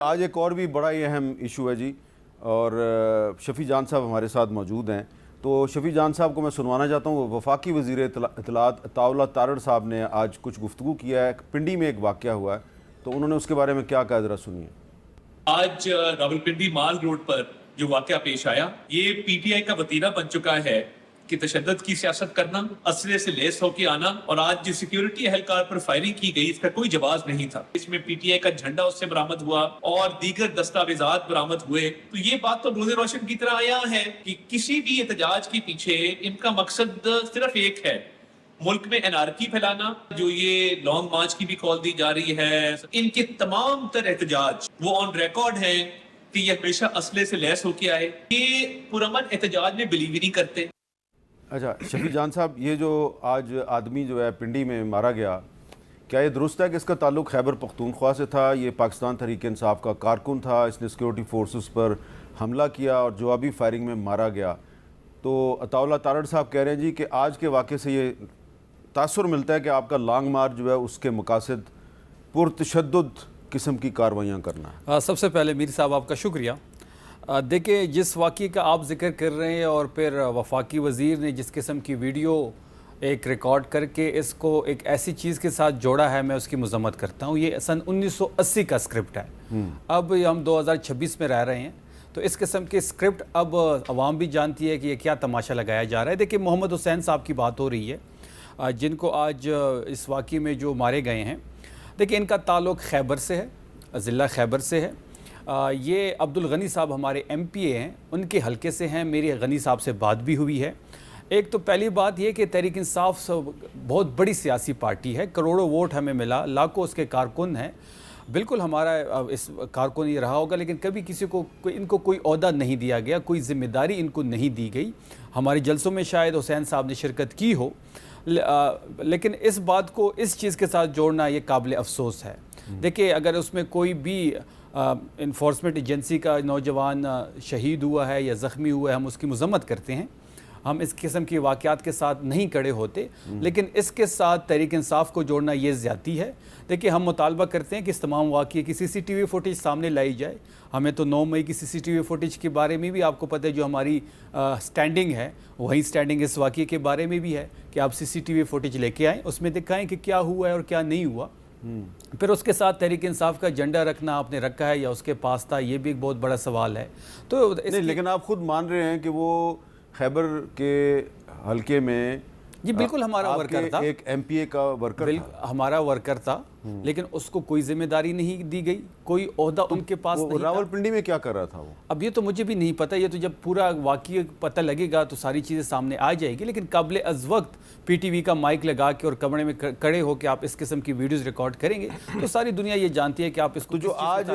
आज एक और भी बड़ा ही अहम इशू है जी, और शफ़ी जान साहब हमारे साथ मौजूद हैं। तो शफ़ी जान साहब को मैं सुनवाना चाहता हूँ। वफाकी वज़ीर इत्तलात अताउल्लाह तारड़ साहब ने आज कुछ गुफ्तगू किया है। पिंडी में एक वाक़या हुआ है, तो उन्होंने उसके बारे में क्या कहा, ज़रा सुनिए। आज रावलपिंडी माल रोड पर जो वाकया पेश आया, ये पीटीआई का वतीरा बन चुका है कि तशद्दुद की सियासत करना, असले से लेस होकर आना, और आज जो सिक्योरिटी एहलकार पर फायरिंग की गई इसका कोई जवाब नहीं था। इसमें पीटीआई का झंडा उससे बरामद हुआ और दीगर दस्तावेजात बरामद हुए। तो ये बात तो रोज़े रोशन की तरह आया है कि किसी भी एहतजाज के पीछे इनका मकसद सिर्फ एक है, मुल्क में एनआरकी फैलाना। जो ये लॉन्ग मार्च की भी कॉल दी जा रही है, इनके तमाम तर एहतजाज वो ऑन रिकॉर्ड है कि ये हमेशा असले से लैस होके आए। ये पुरअमन एहतजाज में बिलीव ही नहीं करते। अच्छा शफ़ी जान साहब, ये जो आज आदमी जो है पिंडी में मारा गया, क्या ये दुरुस्त है कि इसका ताल्लुक़ खैबर पख्तूनख्वा से था? ये पाकिस्तान तहरीक इंसाफ का कारकुन था, इसने सिक्योरिटी फोर्सेस पर हमला किया और जवाबी फायरिंग में मारा गया। तो अताउल्लाह तारड़ साहब कह रहे हैं जी कि आज के वाक़े से ये तासुर मिलता है कि आपका लॉन्ग मार्च जो है उसके मकासद पुरतशद्दुद किस्म की कार्रवाइयाँ करना। सबसे पहले मीर साहब आपका शुक्रिया। देखिए, जिस वाक़े का आप जिक्र कर रहे हैं और फिर वफाकी वज़ीर ने जिस किस्म की वीडियो एक रिकॉर्ड करके इसको एक ऐसी चीज़ के साथ जोड़ा है, मैं उसकी मज़म्मत करता हूँ। ये सन 1980 का स्क्रिप्ट है। अब हम 2026 में रह रहे हैं, तो इस किस्म के स्क्रिप्ट अब आवाम भी जानती है कि ये क्या तमाशा लगाया जा रहा है। देखिए, मोहम्मद हुसैन साहब की बात हो रही है, जिनको आज इस वाक़े में जो मारे गए हैं। देखिए, इनका ताल्लुक़ खैबर से है, ज़िला खैबर से है। ये अब्दुल गनी साहब हमारे एमपीए हैं, उनके हलके से हैं। मेरी गनी साहब से बात भी हुई है। एक तो पहली बात ये कि तहरीक इंसाफ बहुत बड़ी सियासी पार्टी है, करोड़ों वोट हमें मिला, लाखों उसके कारकुन हैं। बिल्कुल हमारा इस कारकुन ये रहा होगा, लेकिन कभी किसी को इनको कोई ओहदा नहीं दिया गया, कोई ज़िम्मेदारी इनको नहीं दी गई। हमारे जलसों में शायद हुसैन साहब ने शिरकत की हो, लेकिन इस बात को इस चीज़ के साथ जोड़ना ये काबिल अफसोस है। देखिए, अगर उसमें कोई भी इन्फोर्समेंट एजेंसी का नौजवान शहीद हुआ है या ज़ख्मी हुआ है, हम उसकी मज़म्मत करते हैं, हम इस किस्म की वाक़यात के साथ नहीं खड़े होते, लेकिन इसके साथ तहरीक इंसाफ को जोड़ना ये ज़्यादती है। देखिए, हम मुतालबा करते हैं कि इस तमाम वाक़ये की CCTV फुटेज सामने लाई जाए। हमें तो 9 मई की CCTV फुटेज के बारे में भी आपको पता है, जो हमारी स्टैंडिंग है, वही स्टैंडिंग इस वाक़ये के बारे में भी है कि आप CCTV फुटेज लेके आएँ, उसमें दिखाएँ कि क्या हुआ है और क्या नहीं हुआ। फिर उसके साथ तहरीक इंसाफ का झंडा रखना आपने रखा है या उसके पास था, ये भी एक बहुत बड़ा सवाल है। तो नहीं, लेकिन आप खुद मान रहे हैं कि वो खैबर के हलके में जी बिल्कुल हमारा वर्कर था, एक एमपीए का वर्कर था, हमारा वर्कर था, लेकिन उसको कोई जिम्मेदारी नहीं दी गई, कोई ओहदा उनके पास नहीं था। रावलपिंडी में क्या कर रहा था वो? अब ये तो मुझे भी नहीं पता, ये तो जब पूरा वाक़या पता लगेगा तो सारी चीज़ें सामने आ जाएगी। लेकिन काबिल अज़ वक्त PTV का माइक लगा के और कमरे में खड़े होकर आप इस किस्म की वीडियोज़ रिकॉर्ड करेंगे तो सारी दुनिया ये जानती है कि आप इसको। तो जो आज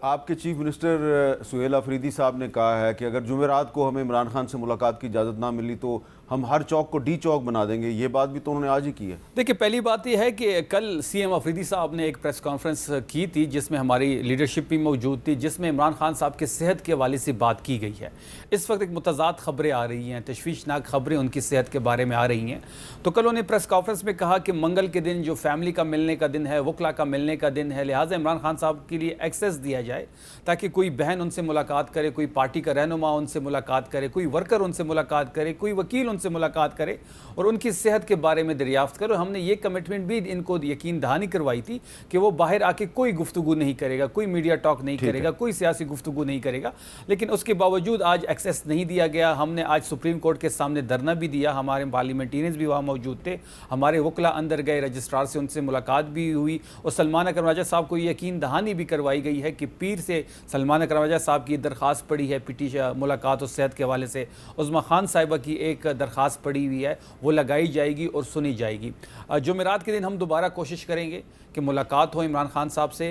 आपके चीफ मिनिस्टर सुहेल अफरीदी साहब ने कहा है कि अगर जुमेरात को हमें इमरान खान से मुलाकात की इजाज़त ना मिली तो हम हर चौक को डी चौक बना देंगे, ये बात भी तो उन्होंने आज ही की है। देखिए, पहली बात यह है कि कल CM अफरीदी साहब ने एक प्रेस कॉन्फ्रेंस की थी जिसमें हमारी लीडरशिप भी मौजूद थी, जिसमें इमरान खान साहब के सेहत के हवाले से बात की गई है। इस वक्त एक मुतज़ाद ख़बरें आ रही हैं, तशवीशनाक ख़बरें उनकी सेहत के बारे में आ रही हैं। तो कल उन्होंने प्रेस कॉन्फ्रेंस में कहा कि मंगल के दिन जो फैमिली का मिलने का दिन है, वकला का मिलने का दिन है, लिहाजा इमरान खान साहब के लिए एक्सेस दिया जाए ताकि कोई बहन उनसे मुलाकात करे, कोई पार्टी का रहनुमा उनसे मुलाकात करे, कोई वर्कर उनसे मुलाकात करे, कोई वकील उनसे मुलाकात करे और उनकी सेहत के बारे में दरियाफ्त करे। और हमने ये कमिटमेंट भी इनको यकीन दहानी करवाई थी कि वो बाहर आके कोई गुफ्तगू नहीं करेगा, कोई मीडिया टॉक नहीं करेगा, कोई सियासी गुफ्तगू नहीं करेगा। लेकिन उसके बावजूद आज एक्सेस नहीं दिया गया। हमने आज सुप्रीम कोर्ट के सामने धरना भी दिया, हमारे पार्लियामेंटेरियंस भी वहाँ मौजूद थे, हमारे वकला अंदर गए, रजिस्ट्रार से उनसे मुलाकात भी हुई और सलमान अकरम राजा साहब को यकीन दहानी भी करवाई गई है कि पीर से सलमान अकरम राजा साहब की दरख्वास्त पड़ी है मुलाकात और सेहत के हवाले से। उज़्मा खान साहिबा की एक दरख्वास्त पड़ी हुई है, वो लगाई जाएगी और सुनी जाएगी। जुमेरात के दिन हम दोबारा कोशिश करेंगे कि मुलाकात हो इमरान खान साहब से।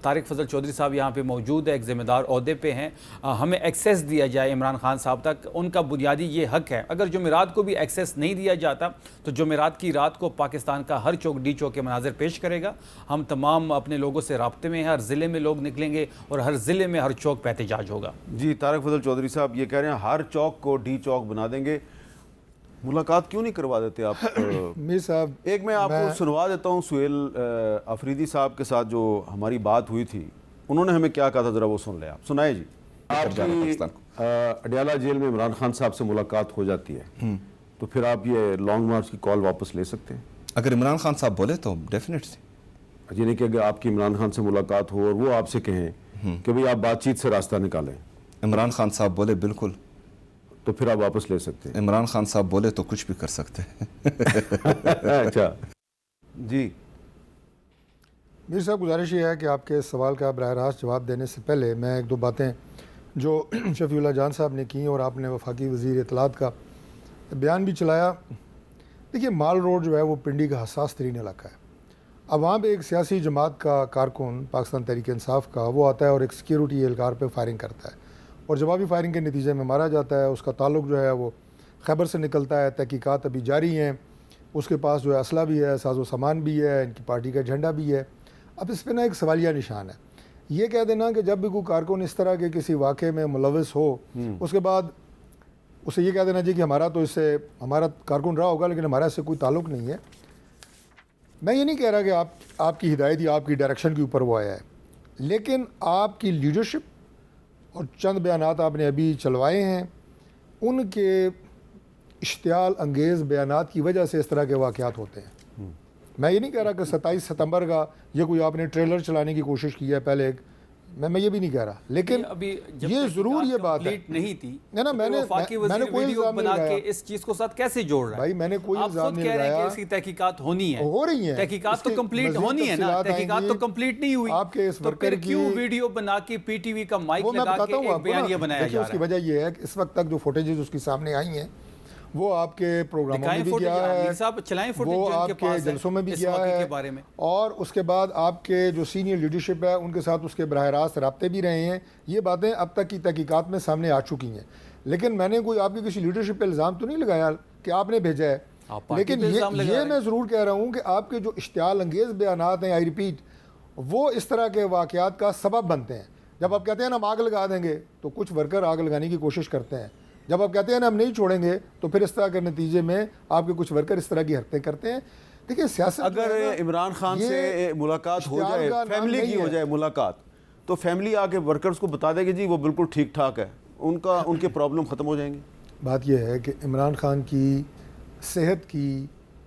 तारिक फजल चौधरी साहब यहाँ पे मौजूद है, एक ज़िम्मेदार ओहदे पे हैं, हमें एक्सेस दिया जाए इमरान खान साहब तक, उनका बुनियादी ये हक है। अगर जुमेरात को भी एक्सेस नहीं दिया जाता तो जुमेरात की रात को पाकिस्तान का हर चौक डी चौक के मनाजिर पेश करेगा। हम तमाम अपने लोगों से राब्ते में हैं, हर ज़िले में लोग निकलेंगे और हर ज़िले में हर चौक पर एहतजाज होगा। जी, तारिक फजल चौधरी साहब ये कह रहे हैं हर चौक को डी चौक बना देंगे, मुलाकात क्यों नहीं करवा देते आप? मीर साहब, एक मैं आपको सुनवा देता हूँ सुहेल अफरीदी साहब के साथ जो हमारी बात हुई थी उन्होंने हमें क्या कहा था, ज़रा वो सुन लें आप। सुनाए जी। पाकिस्तान आपकी अडयाला जेल में इमरान खान साहब से मुलाकात हो जाती है तो फिर आप ये लॉन्ग मार्च की कॉल वापस ले सकते हैं? अगर इमरान खान साहब बोले तो डेफिनेटली। यानी कि अगर आपकी इमरान खान से मुलाकात हो और वो आपसे कहें कि भाई आप बातचीत से रास्ता निकालें, इमरान खान साहब बोले बिल्कुल, तो फिर आप वापस ले सकते हैं। इमरान खान साहब बोले तो कुछ भी कर सकते हैं। अच्छा जी। मीर साहब, गुजारिश ये है कि आपके सवाल का बराह रास्त जवाब देने से पहले मैं एक दो बातें जो शफीउल्लाह जान साहब ने की और आपने वफाकी वज़ीर इत्तलात का बयान भी चलाया। देखिए, माल रोड जो है वो पिंडी का हसास तरीन इलाका है। अब वहाँ पे एक सियासी जमात का कारकुन पाकिस्तान तहरीक इंसाफ का वो आता है और एक सिक्योरिटी एहलकार पे फायरिंग करता है और जवाबी फायरिंग के नतीजे में मारा जाता है। उसका ताल्लुक जो है वो खैबर से निकलता है। तहकीकात अभी जारी हैं। उसके पास जो है असला भी है, साजो सामान भी है, इनकी पार्टी का झंडा भी है। अब इस पर ना एक सवालिया निशान है। ये कह देना कि जब भी कोई कारकुन इस तरह के किसी वाक़े में मुलविस हो उसके बाद उसे ये कह देना चाहिए कि हमारा तो इससे हमारा कारकुन रहा होगा लेकिन हमारा इससे कोई ताल्लुक़ नहीं है। मैं ये नहीं कह रहा कि आपकी हिदायत या आपकी डायरेक्शन के ऊपर वो आया है, लेकिन आपकी लीडरशिप और चंद बयानात आपने अभी चलवाए हैं, उनके इश्तियाल अंगेज़ बयानात की वजह से इस तरह के वाक़यात होते हैं। मैं ये नहीं कह रहा कि 27 सितंबर का ये कोई आपने ट्रेलर चलाने की कोशिश की है पहले एक, मैं ये भी नहीं कह रहा, लेकिन अभी ये ज़रूर ये बात है नहीं थी ना तो मैंने कोई इल्ज़ाम नहीं बना के लगाया इस चीज को साथ कैसे जोड़ रहा है भाई, मैंने कोई आप इल्ज़ाम खुद नहीं कह रहे हैं कि लगाया। इसकी तहकीकात होनी है, हो रही है, तहकीकात तो इसकी कंप्लीट मज़ीद होनी है ना, तफ़सीलात तहकीकात आएंगी। तो कंप्लीट नहीं हुई आपके इस तो वर्कर फिर क्यों की वीडियो बना के पीटीवी का माइक वो मैं लगा बताता के हूँ एक आपको बयान ना। ये बनाया देखिए, जा उसकी रहा है? वजह ये है कि इस वक्त तक जो फुटेजेस उसकी सामने आई हैं वो आपके प्रोग्रामों में भी गया है, साहब चलाएं फुटेज वो जो इनके आपके पास है जलसों में भी इस गया वाक़े है के बारे में। और उसके बाद आपके जो सीनियर लीडरशिप है उनके साथ उसके बराह रास्त रब्ते भी रहे हैं। ये बातें अब तक की तहकीकात में सामने आ चुकी हैं, लेकिन मैंने कोई आपकी किसी लीडरशिप पे इल्ज़ाम तो नहीं लगाया कि आपने भेजा है। लेकिन ये मैं ज़रूर कह रहा हूँ कि आपके जो इश्तियाल अंगेज़ बयानात हैं, आई रिपीट, वो इस तरह के वाक़यात का सबब बनते हैं। जब आप कहते हैं ना हम आग लगा देंगे तो कुछ वर्कर आग लगाने की कोशिश करते हैं, जब आप कहते हैं ना हम नहीं छोड़ेंगे तो फिर इस तरह के नतीजे में आपके कुछ वर्कर इस तरह की हरकतें करते हैं। देखिए, सियासत अगर इमरान खान से मुलाकात हो जाए, फैमिली की हो जाए मुलाकात, तो फैमिली आके वर्कर्स को बता देगी जी वो बिल्कुल ठीक ठाक है, उनके प्रॉब्लम ख़त्म हो जाएंगी। बात यह है कि इमरान खान की सेहत की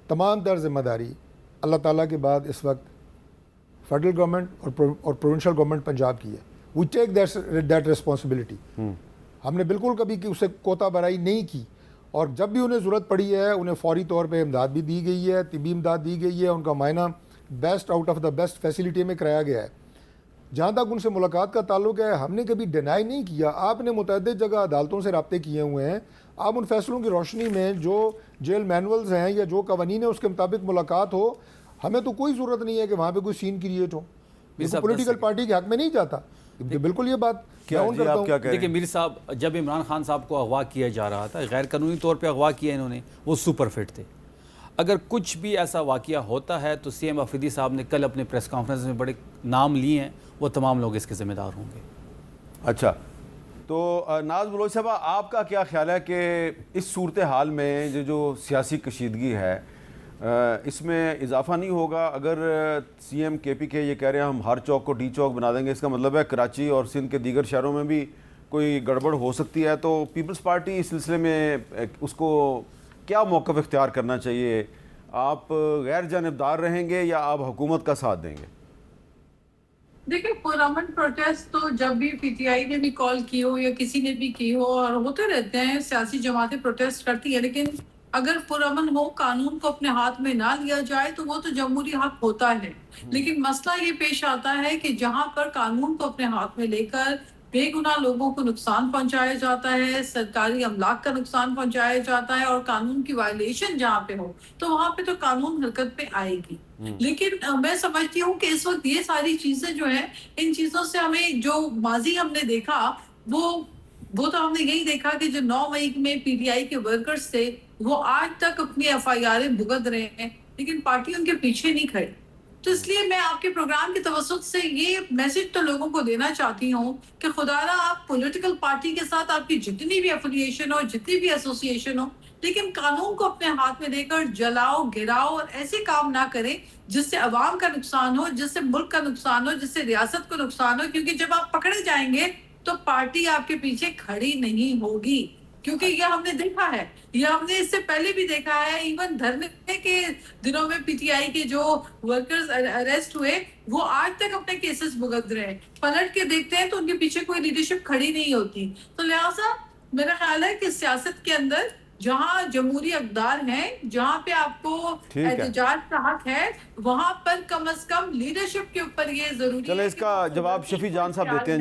तमाम तर जिम्मेदारी अल्लाह ताला के बाद इस वक्त फेडरल गवर्नमेंट और प्रोविंशियल गवर्नमेंट पंजाब की है। We take that responsibility. हमने बिल्कुल कभी उसे कोता बराई नहीं की और जब भी उन्हें ज़रूरत पड़ी है उन्हें फ़ौरी तौर पे इमदाद भी दी गई है, तिबी इमदाद दी गई है, उनका मायना best out of the best facility में कराया गया है। जहाँ तक उनसे मुलाकात का ताल्लुक है, हमने कभी डिनाई नहीं किया। आपने मुतअद्दिद जगह अदालतों से रब्ते किए हुए हैं, आप उन फैसलों की रोशनी में जो जेल मैनुअल्स हैं या जो कवानीन है उसके मुताबिक मुलाकात हो। हमें तो कोई ज़रूरत नहीं है कि वहाँ पर कोई सीन क्रिएट हो। पॉलिटिकल पार्टी के हक में नहीं जाता, बिल्कुल ये बात क्या जी, आप क्या कह रहे हैं? देखिए मीर साहब, जब इमरान खान साहब को अगवा किया जा रहा था, गैर कानूनी तौर पे अगवा किया इन्होंने, वो सुपर फिट थे। अगर कुछ भी ऐसा वाक़या होता है तो सीएम अफरीदी साहब ने कल अपने प्रेस कॉन्फ्रेंस में बड़े नाम लिए हैं, वो तमाम लोग इसके ज़िम्मेदार होंगे। अच्छा, तो नाज बलोच साहब, आपका क्या ख्याल है कि इस सूरत हाल में जो सियासी कशीदगी है इसमें इजाफा नहीं होगा? अगर सीएम KPK ये कह रहे हैं हम हर चौक को डी चौक बना देंगे, इसका मतलब है कराची और सिंध के दीगर शहरों में भी कोई गड़बड़ हो सकती है, तो पीपल्स पार्टी इस सिलसिले में उसको क्या मौक़िफ़ इख्तियार करना चाहिए? आप गैर जानिबदार रहेंगे या आप हुकूमत का साथ देंगे? देखिए, पुरअमन प्रोटेस्ट तो जब भी PTI ने भी कॉल की हो या किसी ने भी की हो और होते रहते हैं, सियासी जमातें प्रोटेस्ट करती है, लेकिन अगर पुरअमन हो, कानून को अपने हाथ में ना लिया जाए तो वो तो जमहूरी हक होता है। लेकिन मसला ये पेश आता है कि जहां पर कानून को अपने हाथ में लेकर बेगुनाह लोगों को नुकसान पहुंचाया जाता है, सरकारी अमलाक का नुकसान पहुंचाया जाता है और कानून की वायलेशन जहाँ पे हो, तो वहां पे तो कानून हरकत पे आएगी। लेकिन मैं समझती हूँ कि इस वक्त ये सारी चीजें जो है, इन चीजों से हमें जो माजी हमने देखा वो तो हमने यही देखा कि जो 9 मई में PTI के वर्कर्स थे वो आज तक अपनी FIR भुगत रहे हैं, लेकिन पार्टी उनके पीछे नहीं खड़ी। तो इसलिए मैं आपके प्रोग्राम की तवज्जुह से ये मैसेज तो लोगों को देना चाहती हूँ कि खुदारा आप पॉलिटिकल पार्टी के साथ आपकी जितनी भी एफिलिएशन हो, जितनी भी एसोसिएशन हो, लेकिन कानून को अपने हाथ में लेकर जलाओ, गिराओ और ऐसे काम ना करें जिससे अवाम का नुकसान हो, जिससे मुल्क का नुकसान हो, जिससे रियासत को नुकसान हो। क्योंकि जब आप पकड़े जाएंगे तो पार्टी आपके पीछे खड़ी नहीं होगी, क्योंकि यह हमने देखा है, यह हमने इससे पहले भी देखा है। इवन धरने के दिनों में पीटीआई के जो वर्कर्स अरेस्ट हुए वो आज तक अपने केसेस भुगत रहे हैं। पलट के देखते हैं तो उनके पीछे कोई लीडरशिप खड़ी नहीं होती। तो लिहाजा मेरा ख्याल है कि सियासत के अंदर जहां जमहूरी अक़दार हैं, जहां पे आपको एहतजाज का हक है, वहां पर कम से कम लीडरशिप के ऊपर ये जरूरी है। चलो इसका जवाब शफी जान साहब देते हैं।